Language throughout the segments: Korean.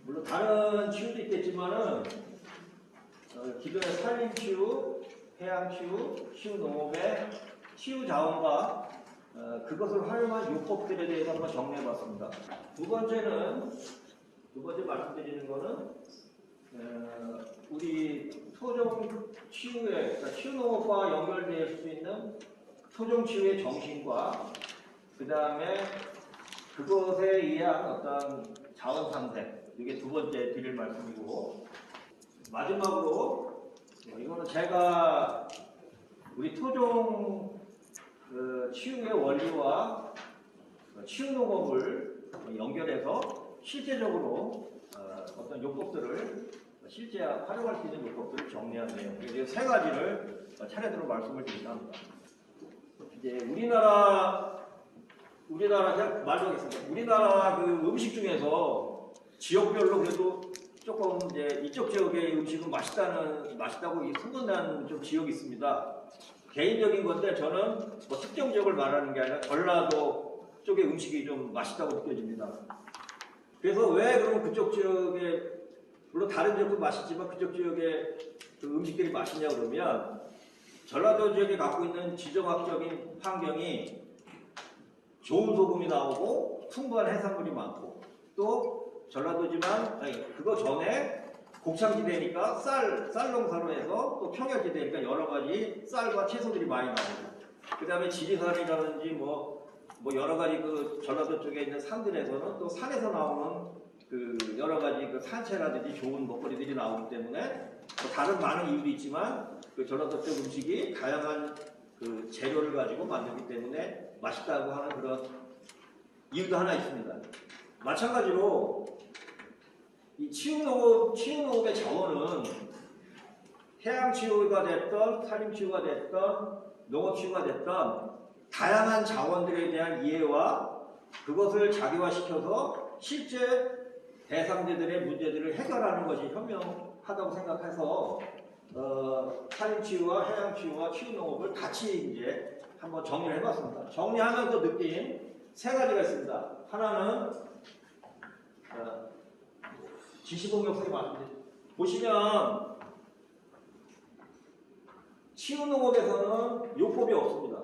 물론 다른 치유도 있겠지만은 기존의 산림치유, 해양치유, 치유농업의 치유자원과 그것을 활용한 요법들에 대해서 한번 정리해봤습니다. 두 번째 말씀드리는 거는 우리 토종 치유의, 그러니까 치유농업과 연결될 수 있는 토종 치유의 정신과 그 다음에 그것에 의한 어떤 자원 상생, 이게 두 번째 드릴 말씀이고, 마지막으로 이거는 제가 우리 토종 치유의 원리와 치유농업을 연결해서 실제적으로 어떤 요법들을 실제 활용할 수 있는 요법들을 정리하네요. 이 세 가지를 차례대로 말씀을 드리려 합니다. 이제 우리나라 제가 말하겠습니다. 우리나라 그 음식 중에서 지역별로 그래도 조금 이제 이쪽 지역의 음식은 맛있다고 소문난 좀 지역이 있습니다. 개인적인 건데 저는 뭐 특정 지역을 말하는 게 아니라 전라도 쪽의 음식이 좀 맛있다고 느껴집니다. 그래서 왜 그럼 그쪽 지역에, 물론 다른 지역도 맛있지만 그쪽 지역의 그 음식들이 맛있냐 그러면 전라도 지역에 갖고 있는 지정학적인 환경이 좋은 소금이 나오고 풍부한 해산물이 많고, 또 전라도지만 그거 전에 곡창지대니까 쌀 농사로 해서, 또 평야지대니까 여러 가지 쌀과 채소들이 많이 나오고, 그 다음에 지리산이라든지 뭐 여러 가지 그 전라도 쪽에 있는 산들에서는 또 산에서 나오는 그 여러 가지 그 산채라든지 좋은 먹거리들이 나오기 때문에 뭐 다른 많은 이유도 있지만 그 전라도 쪽 음식이 다양한 그 재료를 가지고 만들기 때문에 맛있다고 하는 그런 이유도 하나 있습니다. 마찬가지로 이 치유농업의 자원은 해양치유가 됐던 산림치유가 됐던 농업치유가 됐던 다양한 자원들에 대한 이해와 그것을 자기화시켜서 실제 대상자들의 문제들을 해결하는 것이 현명하다고 생각해서 산림치유와 해양치유와 치유농업을 같이 이제 한번 정리를 해봤습니다. 정리하면서 느낀 세 가지가 있습니다. 하나는 지시공격성이 많은데, 보시면 치유농업에서는 요법이 없습니다.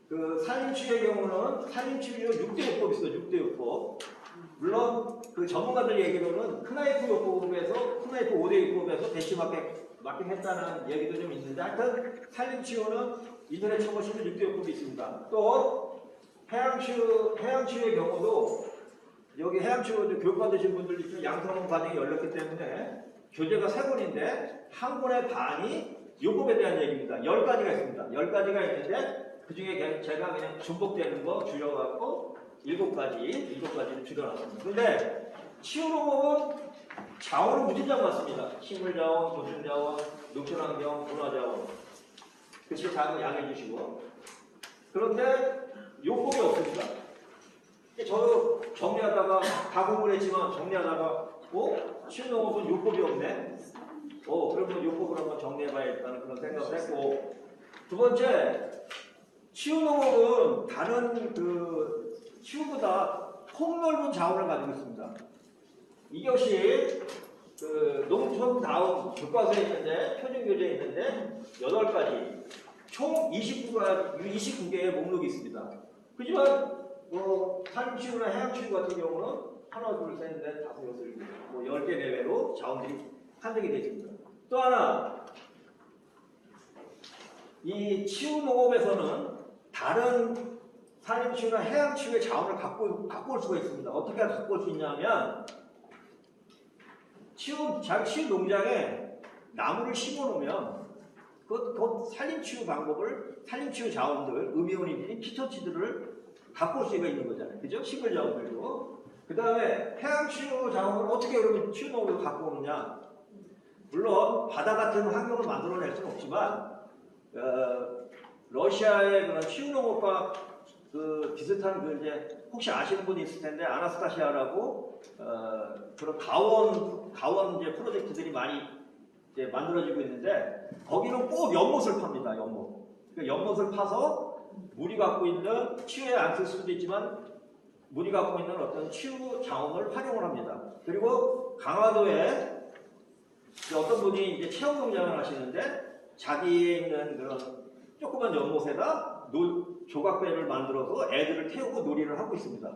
그 산림치유의 경우는 산림치유 6대 요법이 있어요. 6대 요법. 물론 그 전문가들 얘기로는 크나이프 요법에서, 크나이프 5대 요법에서 대시 마킹했다는 얘기도 좀 있는데, 하여튼 산림치유는 인터넷 쳐보시면 6대 요법이 있습니다. 또 해양치유의 경우도 여기 해양치유 교육 받으신 분들이 좀 양성 과정이 열렸기 때문에 교재가 3권인데 한 권의 반이 요법에 대한 얘기입니다. 10가지가 있습니다. 10가지가 있는데 그 중에 제가 그냥 중복되는 거 줄여갖고 7가지를 줄여놨습니다. 근데 치유농업은 자원은 무진장 많습니다. 식물자원, 도축자원, 농촌환경, 문화자원. 그치, 잘 양해해 주시고. 그런데 요법이 없습니다. 저도 정리하다가 가공을 했지만 정리하다가 치유농업은 요법이 없네. 그러면 요법을 한번 정리해봐야겠다는 그런 생각을 했고, 두 번째, 치유농업은 다른 그 치유보다 폭넓은 자원을 가지고 있습니다. 이것이 그 농촌다운 교과서에 있는데, 표준교재에 있는데 8가지, 총 29개의 목록이 있습니다. 하지만 산림치유나 해양치유 같은 경우는 하나, 둘, 셋, 넷, 다섯, 여섯, 일곱, 10개 내외로 자원들이 한정이 되어 있습니다. 또 하나, 이 치유농업에서는 다른 산림치유나 해양치유의 자원을 갖고 올 수가 있습니다. 어떻게 갖고 올 수 있냐면, 치유 농장에 나무를 심어 놓으면 그 산림치유 방법을, 산림치유 자원들, 음이온이든 피톤치드를 갖고 올 수가 있는 거잖아요. 그죠? 식물 자원들도. 그 다음에 해양치유 자원을 어떻게 그러면 치유농업으로 갖고 오느냐. 물론 바다 같은 환경을 만들어낼 수는 없지만 러시아의 그런 치유농업과 그 비슷한 그 이제 혹시 아시는 분이 있을 텐데 아나스타시아라고 그런 가원 이제 프로젝트들이 많이 이제 만들어지고 있는데 거기는 꼭 연못을 팝니다. 연못. 그 연못을 파서 물이 갖고 있는 치유에 안 쓸 수도 있지만 우리 갖고 있는 어떤 치유 자원을 활용을 합니다. 그리고 강화도에 어떤 분이 이제 체험 농장을 하시는데 자기에 있는 그런 조그만 연못에다 조각배를 만들어서 애들을 태우고 놀이를 하고 있습니다.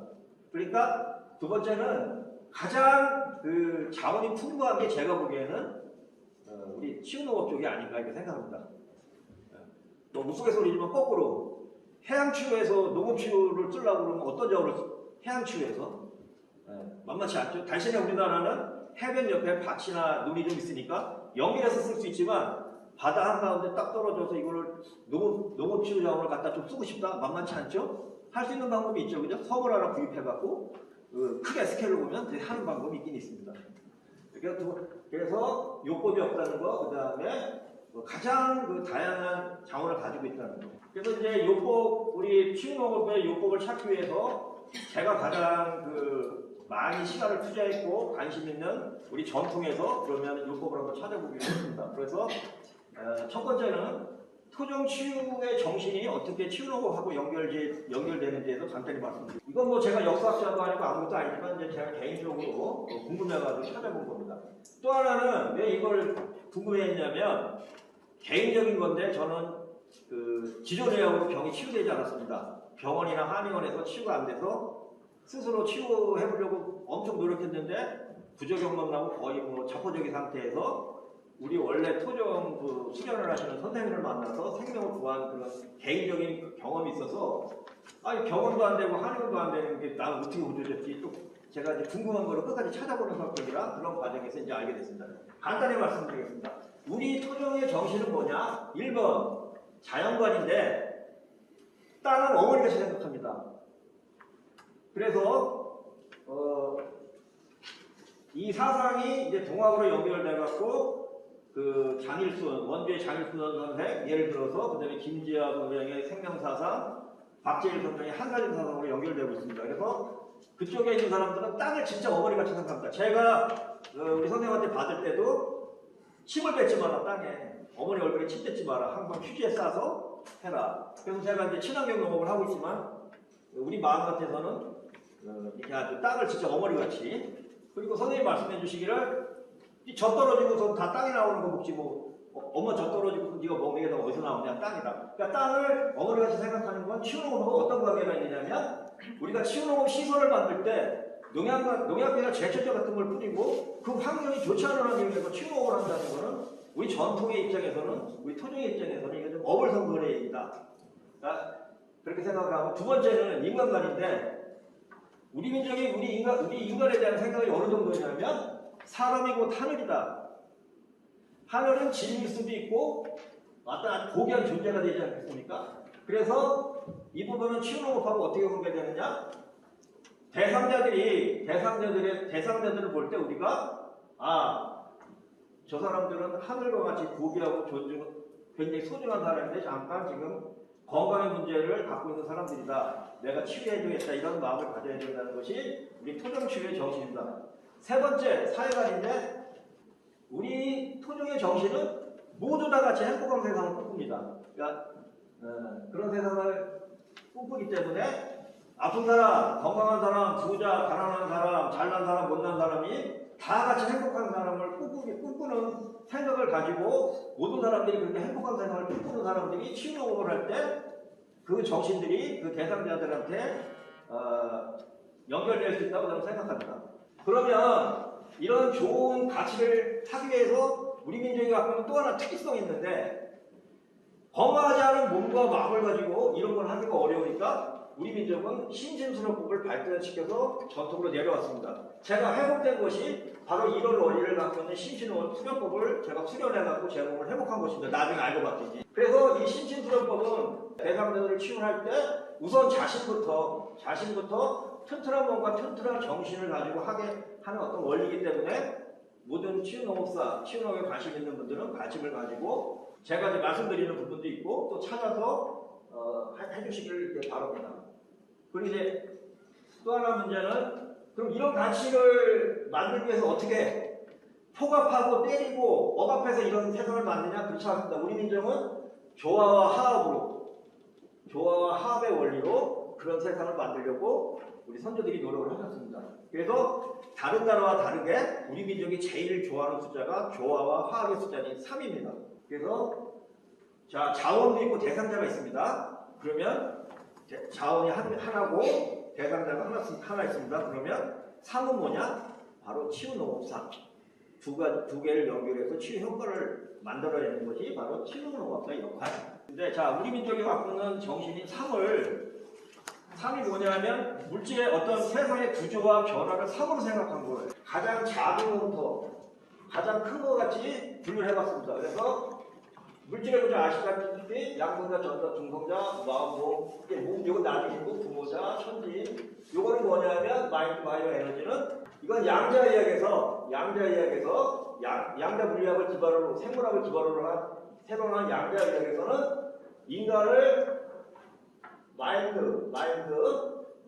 그러니까 두 번째는 가장 그 자원이 풍부한 게 제가 보기에는 우리 치유농업 쪽이 아닌가 이렇게 생각합니다. 뭐 우스갯소리지만 거꾸로 해양치유에서 농업치유를 쓰려고 그러면 어떤 작업을 해양치유에서 만만치 않죠. 대신에 우리나라는 해변 옆에 밭이나 눈이 좀 있으니까 연결해서 쓸 수 있지만 바다 한가운데 딱 떨어져서 이거를 농업치유 자원을 갖다 좀 쓰고 싶다? 만만치 않죠? 할 수 있는 방법이 있죠. 그죠? 섬을 하나 구입해갖고 크게 스케일로 보면 하는 방법이 있긴 있습니다. 그래서 요법이 없다는 거, 그 다음에 가장 그 다양한 자원을 가지고 있다는 거. 그래서 이제 요법, 우리 치유농업의 요법을 찾기 위해서 제가 가장 많이 시간을 투자했고 관심 있는 우리 전통에서 그러면 요법을 한번 찾아보기로 했습니다. 그래서 첫 번째는 토종 치유의 정신이 어떻게 치유농업하고 연결되는지에서 간단히 말씀드립니다. 이건 뭐 제가 역사학자도 아니고 아무것도 아니지만 이제 제가 개인적으로 궁금해가지고 찾아본 겁니다. 또 하나는 왜 이걸 궁금해했냐면 개인적인 건데 저는 지존의학으로 병이 치유되지 않았습니다. 병원이나 한의원에서 치유가 안 돼서 스스로 치유해보려고 엄청 노력했는데 부작용만 나고 거의 뭐 자포자기 상태에서 우리 원래 토종 수련을 하시는 선생님을 만나서 생명을 구한 그런 개인적인 경험이 있어서 아니 병원도 안 되고 한의원도 안 되는 게 나 어떻게 고쳐졌지 또 제가 이제 궁금한 거를 끝까지 찾아보는 성격이라 그런 과정에서 이제 알게 됐습니다. 간단히 말씀드리겠습니다. 우리 토종의 정신은 뭐냐? 1번 자연관인데 땅은 어머니같이 생각합니다. 그래서 이 사상이 이제 동학으로 연결돼 갖고 장일순, 원주의 장일순 선생, 예를 들어서 그 다음에 김지아 선생의 생명사상, 박재일 선생의 한가진 사상으로 연결되고 있습니다. 그래서 그쪽에 있는 사람들은 땅을 진짜 어머니같이 생각합니다. 제가 우리 선생님한테 받을 때도 침을 뱉지 마라, 땅에. 어머니 얼굴에 침 뱉지 마라. 항상 휴지에 싸서 해라. 그래서 제가 이제 친환경 농업을 하고 있지만 우리 마음 같아서는 이렇게 아주 땅을 진짜 어머니같이. 그리고 선생님이 말씀해 주시기를 이 젖 떨어지고서 다 땅이 나오는 거 먹지 뭐 엄마 젖 떨어지고 네가 먹는 게 어디서 나오냐? 땅이다. 그러니까 땅을 어머니같이 생각하는 건 치유농업하고 어떤 관계가 있느냐면 우리가 치유농업 시설을 만들 때 농약비나 제초제 같은 걸 뿌리고 그 환경이 좋지 않은 환경에서 치유농업을 한다는 거는 우리 전통의 입장에서는 우리 토종의 입장에서는 이게 좀 어불성설의 얘기다. 그러니까 그렇게 생각을 하고 두 번째는 인간관인데 우리 민족이 우리 인간에 대한 생각이 어느 정도냐면 사람이 곧 하늘이다. 하늘은 진일 수도 있고 어떤 고귀한 존재가 되지 않겠습니까? 그래서 이 부분은 치유농업하고 어떻게 연결되느냐? 대상자들을 볼 때 우리가 저 사람들은 하늘과 같이 고귀하고 굉장히 소중한 사람인데 잠깐 지금 건강의 문제를 갖고 있는 사람들이다. 내가 치유해주겠다 이런 마음을 가져야 된다는 것이 우리 토종치유의 정신입니다. 세 번째 사회관인데 우리 토종의 정신은 모두 다 같이 행복한 세상을 꿈꿉니다. 그러니까 그런 세상을 꿈꾸기 때문에 아픈 사람, 건강한 사람, 부자, 가난한 사람, 잘난 사람, 못난 사람이 다 같이 행복한 사람을 꿈꾸는 생각을 가지고 모든 사람들이 그렇게 행복한 생활을 꿈꾸는 사람들이 치유농업을 할 때 그 정신들이 그 대상자들한테 연결될 수 있다고 저는 생각합니다. 그러면 이런 좋은 가치를 하기 위해서 우리 민족이 갖고 있는 또 하나 특이성이 있는데 건강하지 않은 몸과 마음을 가지고 이런 걸 하기가 어려우니까 우리 민족은 신진수련법을 발전시켜서 전통으로 내려왔습니다. 제가 회복된 것이 바로 이런 원리를 갖고 있는 신진수련법을 제가 수련해갖고 제 몸을 회복한 것입니다. 나중에 알고 봤더니. 그래서 이 신진수련법은 대상자들을 치유할 때 우선 자신부터 튼튼한 몸과 튼튼한 정신을 가지고 하게 하는 어떤 원리이기 때문에 모든 치유농업에 관심 있는 분들은 관심을 가지고 제가 이제 말씀드리는 부분도 있고 또 찾아서 해주시길 바랍니다. 그리고 이제 또 하나 문제는 그럼 이런 가치를 만들기 위해서 어떻게 폭압하고 때리고 억압해서 이런 세상을 만드냐? 그렇지 않습니다. 우리 민족은 조화와 화합의 원리로 그런 세상을 만들려고 우리 선조들이 노력을 하셨습니다. 그래서 다른 나라와 다르게 우리 민족이 제일 좋아하는 숫자가 조화와 화학의 숫자인 3입니다. 그래서 자, 자원도 있고 대상자가 있습니다. 그러면 자원이 하나고 대상자가 하나 있습니다. 그러면 3은 뭐냐? 바로 치유농업상. 두 개를 연결해서 치유 효과를 만들어내는 것이 바로 치유농업사의 역할. 근데 자, 우리 민족이 갖고 있는 정신인 3이 뭐냐면 물질의 어떤 세상의 구조와 변화를 3으로 생각한 거예요. 가장 작은 것부터 가장 큰 것 같이 분류를 해봤습니다. 그래서 물질의 구조 아시다시피 양성자, 전자, 중성자, 마음모, 이건 나중이고 부모자, 천지. 요거는 뭐냐면 마인드, 바이오, 에너지는 이건 양자 이야기에서 양자 물리학을 기반으로 생물학을 기반으로 한 새로운 양자 이야기에서는 인간을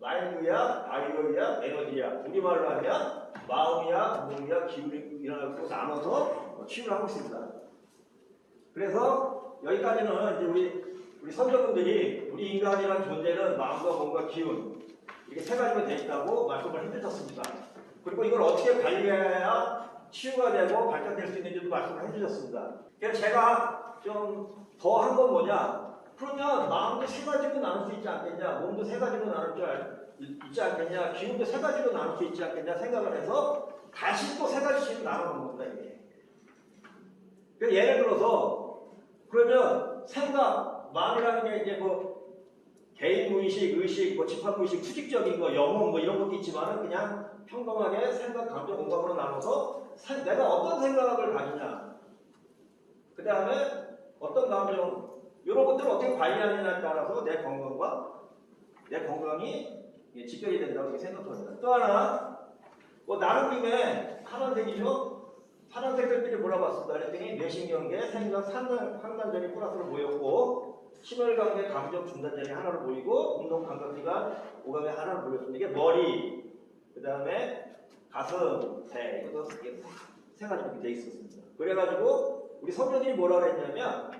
마인드야, 바이오야, 에너지야. 우리말로 하면 마음이야, 몸이야, 기운이라고 나눠서 치유를 하고 있습니다. 그래서 여기까지는 이제 우리 선조분들이 우리 인간이라는 존재는 마음과 몸과 기운 이렇게 세 가지로 되어 있다고 말씀을 해주셨습니다. 그리고 이걸 어떻게 관리해야 치유가 되고 발전될 수 있는지도 말씀을 해주셨습니다. 그래서 제가 좀 더 한 건 뭐냐? 그러면 마음도 세 가지로 나눌 수 있지 않겠냐? 몸도 세 가지로 나눌 수 있지 않겠냐? 기운도 세 가지로 나눌 수 있지 않겠냐? 생각을 해서 다시 또 세 가지씩 나눠놓은 겁니다. 이게. 그러니까 예를 들어서 그러면 생각, 마음이라는 게 이제 뭐 개인 무의식, 의식, 뭐 집합 무의식, 수직적인 거, 영혼 뭐 이런 것도 있지만은 그냥 평범하게 생각, 감정, 공감으로 나눠서 내가 어떤 생각을 가지냐, 그 다음에 어떤 감정, 이런 것들을 어떻게 관리하느냐에 따라서 내 건강이 직결이 된다고 이렇게 생각합니다. 또 하나, 뭐 나눈 김에 파란색이죠? 파란색 들끼리 몰아봤습니다. 그랬더니 뇌신경계, 생각, 상단전이 플러스로 모였고 심혈관계, 감정, 중단전이 하나로 모이고 운동, 감각기관, 오감이 하나로 모였습니다. 이게 머리, 그 다음에 가슴, 배, 이것도 세 가지 이렇게 돼 있었습니다. 그래가지고 우리 선조들이 뭐라 그랬냐면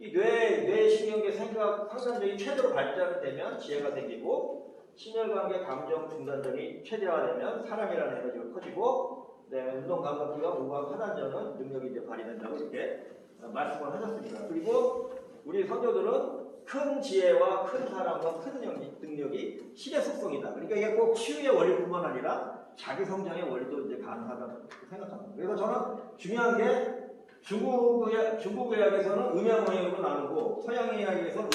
이 뇌신경계, 생각, 상단전이 최대로 발달되면 지혜가 생기고 심혈관계, 감정, 중단전이 최대화되면 사랑이라는 에너지가 커지고 운동 감각기가 오감 하단전은 능력이 이제 발휘된다고 이렇게 말씀을 하셨습니다. 그리고 우리 선조들은 큰 지혜와 큰 사랑과 큰 능력이 신의 속성이다. 그러니까 이게 꼭 치유의 원리뿐만 아니라 자기 성장의 원리도 이제 가능하다고 생각합니다. 그래서 저는 중요한 게 중국 의학에서는 음양의학으로 나누고 서양 의학에서는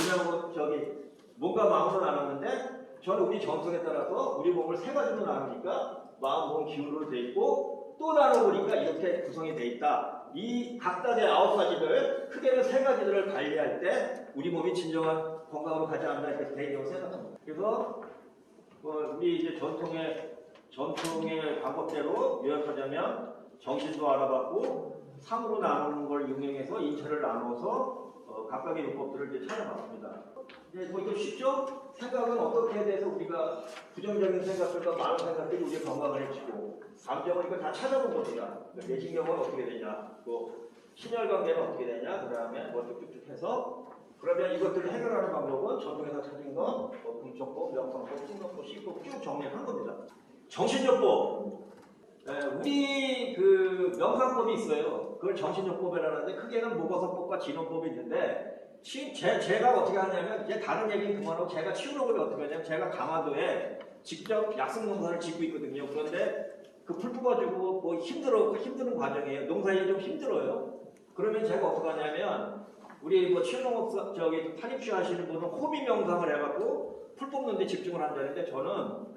몸과 마음으로 나눴는데 저는 우리 전통에 따라서 우리 몸을 세 가지로 나누니까 마음, 몸, 기운으로 돼 있고 또 나눠보니까 이렇게 구성이 돼 있다. 이 각각의 9가지를 크게는 3가지들을 관리할 때 우리 몸이 진정한 건강으로 가지 않는다 이렇게 돼 있다고 생각합니다. 그래서 우리 이제 전통의 방법대로 요약하자면 정신도 알아봤고 3으로 나누는 걸 이용해서 인체를 나눠서 각각의 요법들을 이제 찾아봤습니다. 뭐 이거 쉽죠? 생각은 어떻게 대해서 우리가 부정적인 생각들과 많은 생각들이 우리의 건강을 해치고 감정을 이거 다 찾아본 겁니다. 뇌신경은 어떻게 되냐, 또 신혈관계는 어떻게 되냐, 그 다음에 뭐 쭉쭉쭉 해서 그러면 이것들을 해결하는 방법은 전통에서 찾은 건 금쪽법, 명상법, 신경법, 식법 쭉 정리한 겁니다. 정신요법. 우리 그 명상법이 있어요. 그걸 정신요법이라는데 크게는 모거서법과 진원법이 있는데 제가 어떻게 하냐면 이제 다른 얘기는 그만하고 제가 치유록을 어떻게 하냐면 제가 강화도에 직접 약승농사를 짓고 있거든요. 그런데 그 풀 뽑아주고 뭐 힘드는 과정이에요. 농사일이 좀 힘들어요. 그러면 제가 어떻게 하냐면 우리 뭐 치유농업 탈입취 하시는 분은 호비 명상을 해갖고 풀 뽑는 데 집중을 한다는데 저는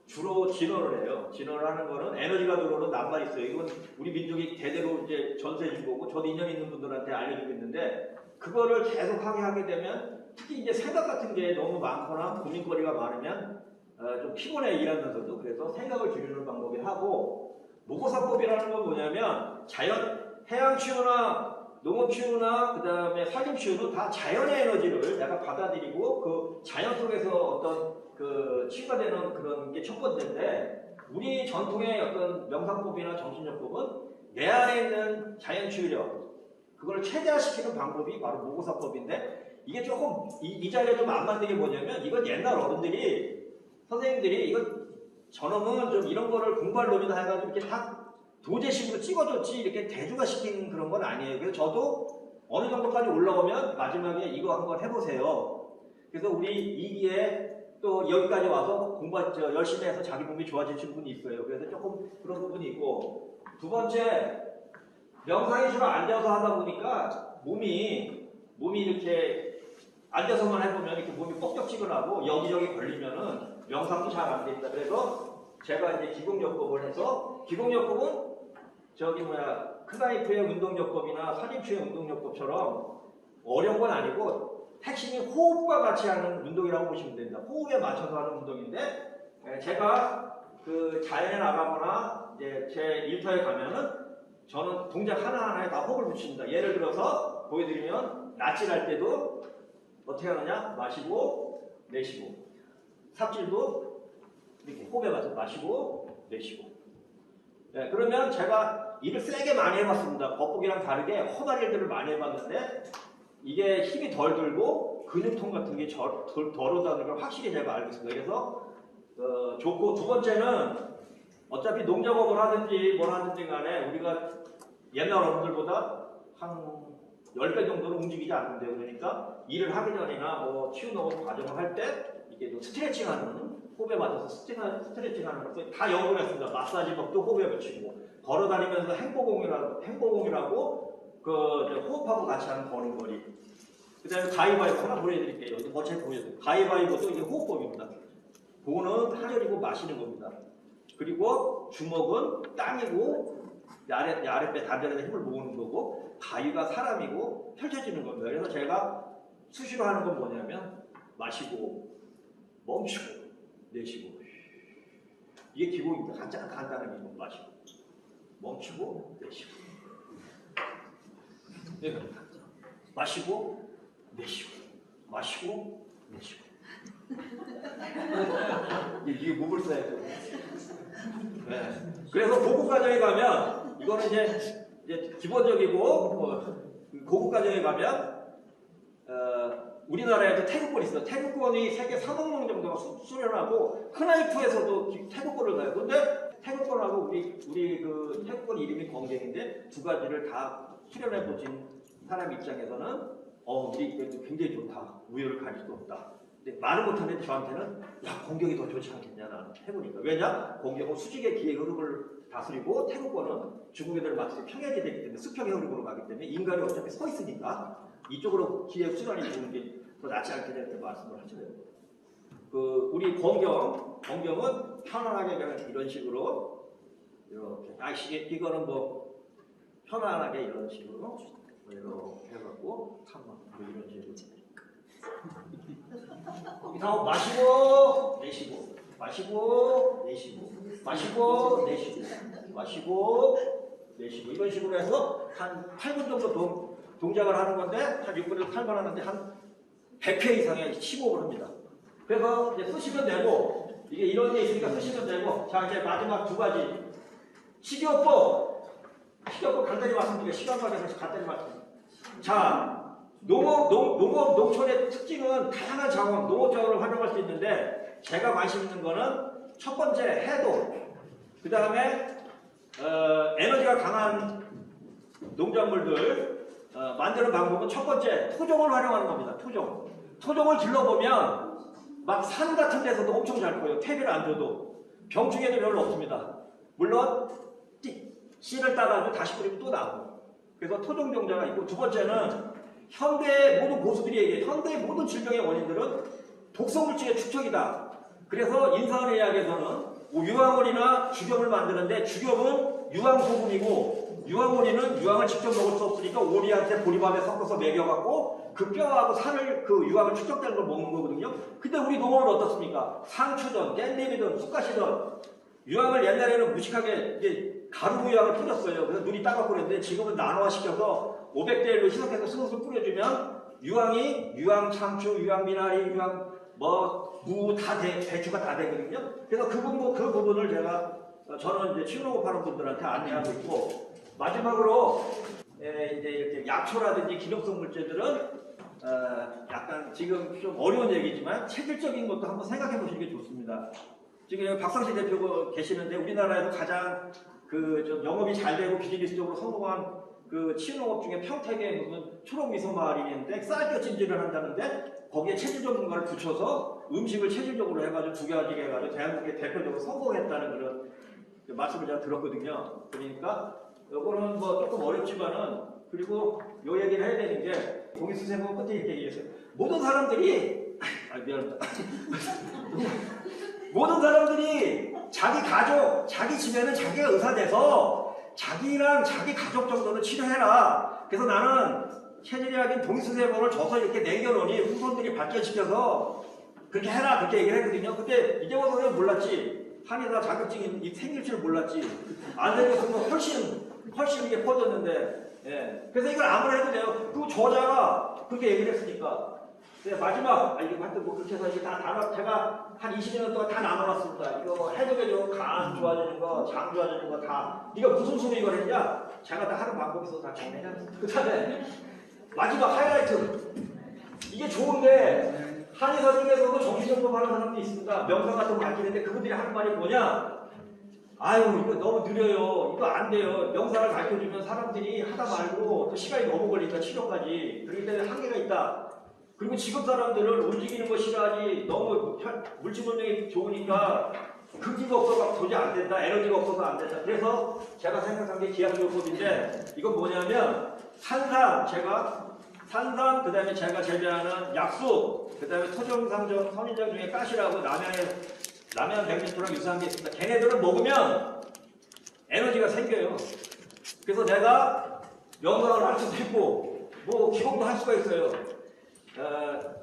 주로 진화를 해요. 진화를 하는 거는 에너지가 들어오는 낱말이 있어요. 이건 우리 민족이 대대로 이제 전수해 준 거고 저도 인연 있는 분들한테 알려주고 있는데 그거를 계속 하게 되면 특히 이제 생각 같은 게 너무 많거나 고민거리가 많으면 좀 피곤해 일하면서도. 그래서 생각을 줄이는 방법이 하고 모고사법이라는 건 뭐냐면 해양 치유나 농업 치유나 그 다음에 산림 치유는 다 자연의 에너지를 내가 받아들이고 그 자연 속에서 어떤 그 치유가 되는 그런 게 첫 번째인데 우리 전통의 어떤 명상법이나 정신요법은 내 안에 있는 자연 치유력 그걸 최대화시키는 방법이 바로 모고사법인데 이게 조금 이 자리에 좀 안 맞는 게 뭐냐면 이건 옛날 어른들이 선생님들이 이거 저놈은 좀 이런 거를 공부할 놈이다 해가지고 이렇게 다 도제식으로 찍어줬지 이렇게 대중화시킨 그런 건 아니에요. 그래서 저도 어느 정도까지 올라오면 마지막에 이거 한번 해보세요. 그래서 우리 2기에 또 여기까지 와서 열심히 해서 자기 몸이 좋아지신 분이 있어요. 그래서 조금 그런 부분이 있고, 두 번째, 명상이 주로 앉아서 하다 보니까 몸이 이렇게 앉아서만 해보면 이렇게 몸이 뻑적지근하고 여기저기 걸리면은 명상도 잘 안 됩니다. 그래서 제가 이제 기공요법을 해서, 기공요법은 크나이프의 운동요법이나 사진추의 운동요법처럼 어려운 건 아니고 핵심이 호흡과 같이 하는 운동이라고 보시면 됩니다. 호흡에 맞춰서 하는 운동인데, 제가 그 자연에 나가거나 이제 제 일터에 가면은 저는 동작 하나하나에 다 호흡을 붙입니다. 예를 들어서 보여드리면 낯질할 때도 어떻게 하느냐? 마시고 내쉬고, 삽질도 이렇게 호흡에 맞춰서 마시고 내쉬고. 네, 그러면 제가 일을 세게 많이 해봤습니다. 겉보기랑 다르게 허다리들을 많이 해봤는데 이게 힘이 덜 들고 근육통 같은 게 덜 오다는 걸 확실히 제가 알고 있습니다. 그래서 좋고, 두 번째는 어차피 농작업을 하든지 뭘 하든지 간에 우리가 옛날 어른들보다 한 10배 정도는 움직이지 않는데요. 그러니까 일을 하기 전이나 뭐 치유농업 과정을 할 때 이게 또 스트레칭하는, 호흡에 맞춰서 스트레칭하는 것도 다 연구를 했습니다. 마사지법도 호흡에 붙이고, 걸어다니면서 행보공이라고 그 호흡하고 같이 하는 걸음걸이. 그 다음에 가위바위보 하나 보여드릴게요. 여기 어차피 보여드릴게요. 가위바위보도 이게 호흡법입니다. 그거는 하늘이고 마시는 겁니다. 그리고 주먹은 땅이고 아랫배 단전에서 힘을 모으는 거고, 가위가 사람이고 펼쳐지는 겁니다. 그래서 제가 수시로 하는 건 뭐냐면 마시고 멈추고 내쉬고, 이게 기본입니다. 가장 간단한 기본. 마시고 멈추고 내쉬고, 네, 마시고 내쉬고, 마시고 내쉬고. 이게 목을 써야 돼요. 네. 그래서 고급 과정에 가면 이거는 이제 기본적이고, 고급 과정에 가면 우리나라에도 태극권이 있어요. 태극권이 세계 3억 명 정도가 수련하고 크나이프에서도 태극권을 가요. 근데 태극권하고 우리 그 태극권 이름이 검객인데 두 가지를 다 수련해 보신 사람 입장에서는 우리 그래도 굉장히 좋다. 우열을 가릴 수 없다. 근데 말을 못하는데 저한테는 공격이 더 좋지 않겠냐, 나는 해보니까. 왜냐? 공격은 수직의 기의 흐름을 다스리고 태극권은 죽은 애들을 맞춰서 평야지 되기 때문에 수평의 흐름으로 가기 때문에 인간이 어차피 서 있으니까 이쪽으로 기의 순환이 주는 게 더 낫지 않겠냐 이렇게 말씀을 하시네요. 우리 공경은 편안하게 그냥 이런 식으로 이렇게 이거는 뭐 편안하게 이런 식으로 이렇게 해갖고 이런 식으로. 다음 마시고 내쉬고, 마시고 내쉬고, 마시고 내쉬고, 마시고 내쉬고, 이런 식으로 해서 한 8분 정도 동작을 하는 건데, 한 6분에서 8분 하는데 한 100회 이상의 심호흡을 합니다. 그래서 이제 쓰시면 되고, 이게 이런 게 있으니까 쓰시면 되고. 자, 이제 마지막 두 가지. 식이요법 간단히 말씀드릴게요. 시간 관계에서 간단히 말씀드릴게요. 자, 농촌의 특징은 다양한 자원, 농업 자원을 활용할 수 있는데, 제가 관심 있는 거는 첫 번째 해도, 그 다음에 에너지가 강한 농작물들 만드는 방법은 첫 번째 토종을 활용하는 겁니다. 토종을 길러보면 막 산 같은 데서도 엄청 잘 커요. 퇴비를 안 줘도. 병충해도 별로 없습니다. 물론 씨를 따가지고 다시 뿌리면 또 나고. 그래서 토종 종자가 있고, 두 번째는 현대의 모든 고수들이 얘기해요. 현대의 모든 질병의 원인들은 독성물질의 축적이다. 그래서 인산의학에서는 유황원이나 죽염을 만드는데, 죽염은 유황소금이고 유황원인은 유황을 직접 먹을 수 없으니까 오리한테 보리밥에 섞어서 먹여갖고 그 뼈하고 살을, 그 유황을 축적되는 걸 먹는 거거든요. 근데 우리 농업은 어떻습니까? 상추든 깻잎이든 쑥갓이든 유황을 옛날에는 무식하게 이제 가루 유황을 뿌렸어요. 그래서 눈이 따갑고 그랬는데, 지금은 나노화시켜서 500대 1로 희석해서 슬슬 뿌려주면 유황이 유황 상추, 유황 미나리, 유황 무 다 배추가 다 되거든요. 그래서 그 부분을 저는 이제 치유농업하는 분들한테 안내하고 있고, 마지막으로 이제 이렇게 약초라든지 기능성 물질들은 약간 지금 좀 어려운 얘기지만 체질적인 것도 한번 생각해 보시는 게 좋습니다. 지금 여기 박상시 대표 계시는데 우리나라에서 가장 좀 영업이 잘 되고 비즈니스적으로 성공한 그 치유농업 중에 평택에 무슨 초록미소마을인데 쌀뼈 찜질을 한다는데 거기에 체질 전문가를 붙여서 음식을 체질적으로 해가지고 두 가지게 해가지고 대한민국에 대표적으로 성공했다는 그런 말씀을 제가 들었거든요. 그러니까 요거는 뭐 조금 어렵지만은 그리고 요 얘기를 해야 되는 게 동의수세보 끝에 이렇게 얘기했어요. 모든 사람들이 미안합니다. 모든 사람들이 자기 가족, 자기 집에는 자기가 의사돼서 자기랑 자기 가족 정도는 치료해라. 그래서 나는 체질의학인 동의수세보를 줘서 이렇게 내겨놓으니 후손들이 발전시켜서 그렇게 해라 그렇게 얘기를 했거든요. 근데 이제부터 그냥 몰랐지. 한의사 자격증이 생길 줄 몰랐지. 안 생겼으면 훨씬 이게 퍼졌는데. 예. 그래서 이걸 아무나 해도 돼요. 그 저자가 그렇게 얘기를 했으니까. 네, 마지막, 이거 하여튼 뭐 그렇게 해서 이게 제가 한 20년 동안 다 나눠놨습니다. 이거 해독해줘, 간 좋아지는 거, 장 좋아지는 거 다. 네가 무슨 소리 이걸 했냐? 제가 다 하는 방법이 있어서 다 정리해놨습니다. 그 다음에 마지막 하이라이트. 이게 좋은데, 한의사 중에서도 정신정법 하는 사람도 있습니다. 명상 같은 거 맡기는데 그분들이 하는 말이 뭐냐? 아유, 이거 너무 느려요. 이거 안 돼요. 명상을 가르쳐주면 사람들이 하다 말고 또 시간이 너무 걸리니까 치료까지. 그렇기 때문에 한계가 있다. 그리고 지금 사람들은 움직이는 거 싫어하지. 너무 물질 문명이 좋으니까 근기가 없어서 도저히 안 된다. 에너지가 없어서 안 된다. 그래서 제가 생각한 게 기하조법인데 이건 뭐냐면 산삼, 그 다음에 제가 재배하는 약수, 그 다음에 토종상정, 선인장 중에 가시라고 라면 100m랑 유사한 게 있습니다. 걔네들은 먹으면 에너지가 생겨요. 그래서 내가 명상을 할 수도 있고 뭐 기공도 할 수가 있어요.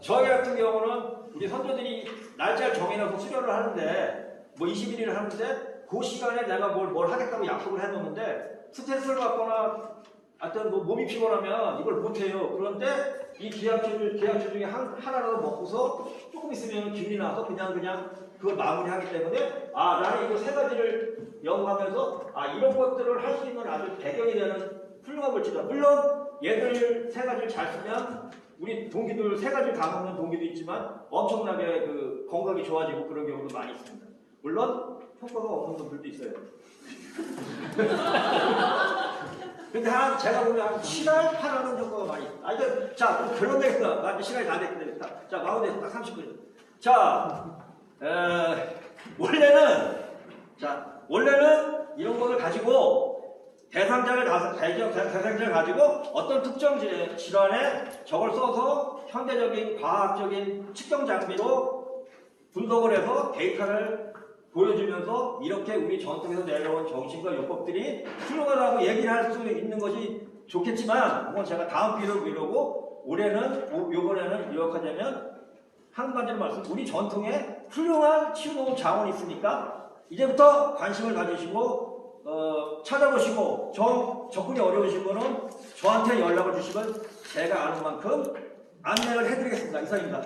저희 같은 경우는 우리 선조들이 날짜를 정해놔서 수료를 하는데 뭐 21일을 하는데 그 시간에 내가 뭘 하겠다고 약속을 해놓는데 스트레스를 받거나 하여튼 뭐 몸이 피곤하면 이걸 못해요. 그런데 이 기약주 중에 하나라도 먹고서 조금 있으면 기운이 나서 그냥 그걸 마무리하기 때문에 나는 이거 세 가지를 연구하면서 이런 것들을 할 수 있는 아주 배경이 되는 훌륭한 물질이다. 물론 얘들 세 가지를 잘 쓰면 우리 동기들 세 가지를 다 먹는 동기도 있지만 엄청나게 그 건강이 좋아지고 그런 경우도 많이 있습니다. 물론 효과가 없는 분들도 있어요. 근데 제가 보면 한 7할, 8할은 효과가 많이 있어요. 자, 그런 데 있어. 나 시간이 다 됐다. 자, 마운드에서 딱 30분. 자, 원래는 이런 것을 가지고 대상자를 가지고 어떤 특정 질환에 저걸 써서 현대적인 과학적인 측정 장비로 분석을 해서 데이터를 보여주면서 이렇게 우리 전통에서 내려온 정신과 요법들이 훌륭하다고 얘기를 할 수 있는 것이 좋겠지만 그건 제가 다음 기회로 미루고 요번에는 요약하자면 한 가지를 우리 전통에 훌륭한 치유농업 자원이 있으니까 이제부터 관심을 가지시고 찾아보시고 접근이 어려우신 분은 저한테 연락을 주시면 제가 아는 만큼 안내를 해드리겠습니다. 이상입니다.